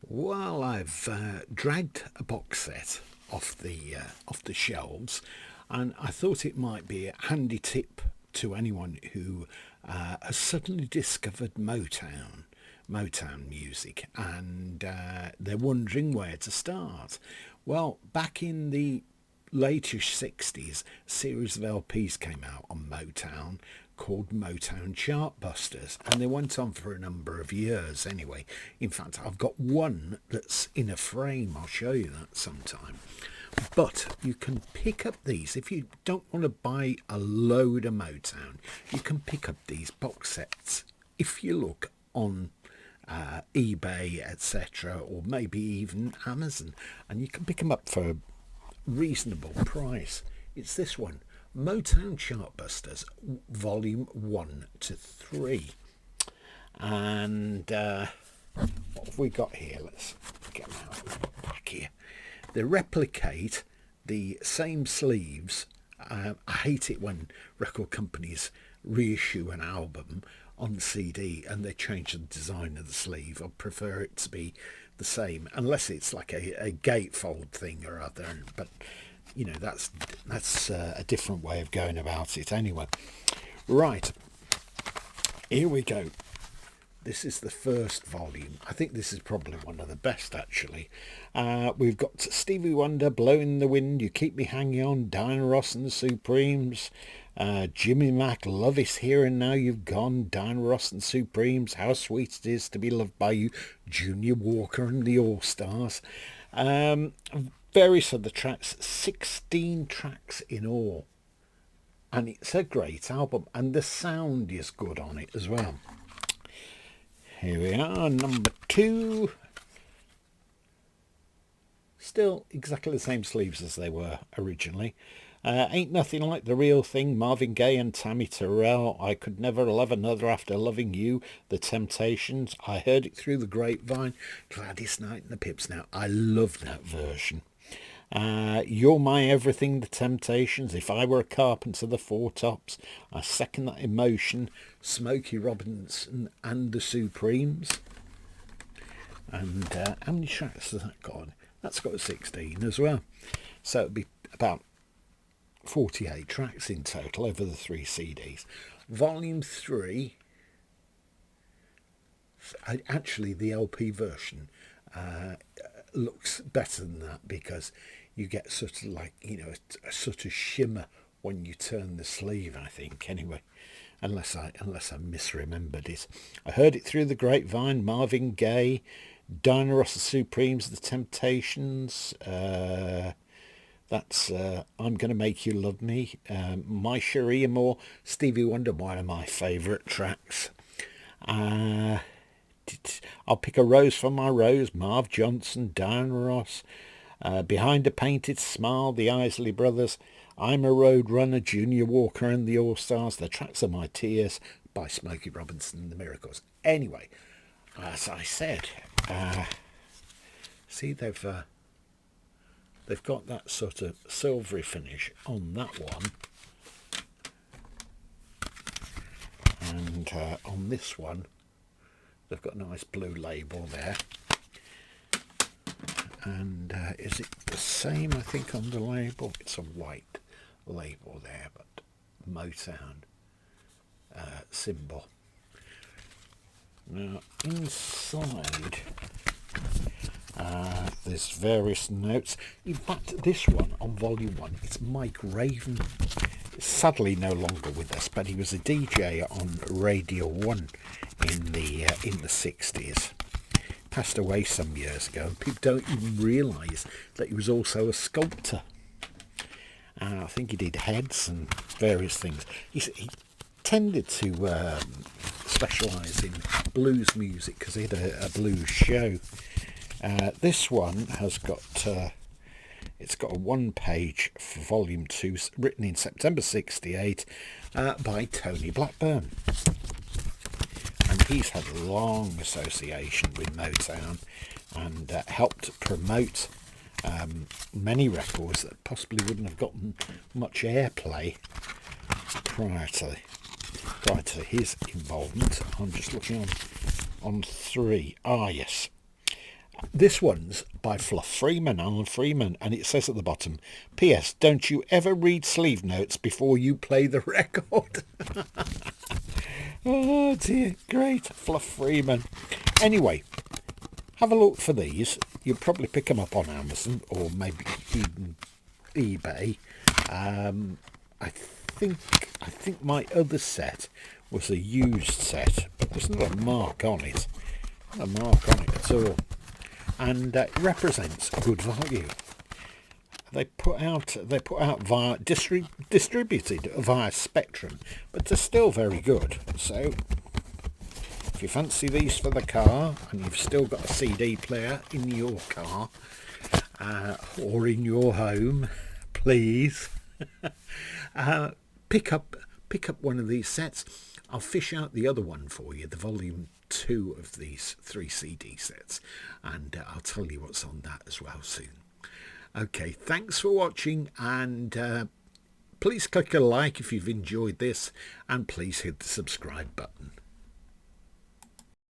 Well, I've dragged a box set off the shelves, and I thought it might be a handy tip to anyone who has suddenly discovered Motown music, and they're wondering where to start. Well, back in the latish 60s, a series of LPs came out on Motown called Motown Chartbusters, and they went on for a number of years anyway. In fact, I've got one that's in a frame. I'll show you that sometime. But you can pick up these if you don't want to buy a load of Motown. You can pick up these box sets if you look on eBay, etc., or maybe even Amazon, and you can pick them up for a reasonable price. It's this one, Motown Chartbusters, Volume 1 to 3. And what have we got here? Let's get them out of the back here. They replicate the same sleeves. I hate it when record companies reissue an album on CD and they change the design of the sleeve. I prefer it to be the same, unless it's like a gatefold thing or other. But you know, that's a different way of going about it anyway. Right, here we go. This is the first volume. I think this is probably one of the best, actually. We've got Stevie Wonder, Blowing in the Wind, You Keep Me Hanging On, Diana Ross and the Supremes, Jimmy Mack, Love Is Here and Now You've Gone, Diana Ross and the Supremes, How Sweet It Is to Be Loved by You, Junior Walker and the All-Stars. Various other tracks, 16 tracks in all. And it's a great album, and the sound is good on it as well. Here we are, number 2. Still exactly the same sleeves as they were originally. Ain't Nothing Like the Real Thing, Marvin Gaye and Tammy Terrell. I Could Never Love Another After Loving You, The Temptations. I Heard It Through the Grapevine, Gladys Knight and the Pips. Now, I love that version. You're My Everything, The Temptations, If I Were a Carpenter, The Four Tops, I Second That Emotion, Smokey Robinson and the Supremes. And how many tracks has that got? That's got 16 as well. So it'd be about 48 tracks in total over the 3 CDs. Volume 3, actually the LP version looks better than that, because you get sort of like, you know, a sort of shimmer when you turn the sleeve, I think, anyway, unless I misremembered it. I Heard It Through the Grapevine, Marvin Gaye, Diana Ross the Supremes, The Temptations, that's I'm Gonna Make You Love Me, My Cherie Amour, Stevie Wonder, one of my favourite tracks. I'll Pick a Rose for My Rose, Marv Johnson, Diana Ross, Behind a Painted Smile, The Isley Brothers, I'm a Road Runner, Junior Walker and the All-Stars, The Tracks of My Tears by Smokey Robinson and the Miracles. Anyway, as I said, see, they've got that sort of silvery finish on that one, and on this one they've got a nice blue label there. And is it the same, I think, on the label? It's a white label there, but Motown symbol. Now, inside, there's various notes. In fact, this one, on Volume 1, it's Mike Raven. Sadly no longer with us, but he was a DJ on Radio 1 in the 60s. Passed away some years ago, and people don't even realise that he was also a sculptor. I think he did heads and various things. He tended to specialise in blues music because he had a blues show. This one has got it's got a 1-page for Volume 2, written in September 1968 by Tony Blackburn. And he's had a long association with Motown and helped promote many records that possibly wouldn't have gotten much airplay prior to his involvement. I'm just looking on 3. Yes. This one's by Alan Freeman, and it says at the bottom, P.S. Don't you ever read sleeve notes before you play the record. Oh dear, great, Fluff Freeman. Anyway, have a look for these. You'll probably pick them up on Amazon or maybe even eBay. I think my other set was a used set, but there's not a mark on it. Not a mark on it at all. And it represents good value. They put out via distributed via Spectrum, but they're still very good. So if you fancy these for the car and you've still got a CD player in your car or in your home, please pick up one of these sets. I'll fish out the other one for you, the volume 2 of these 3 CD sets, and I'll tell you what's on that as well soon. Okay, thanks for watching, and please click a like if you've enjoyed this, and please hit the subscribe button.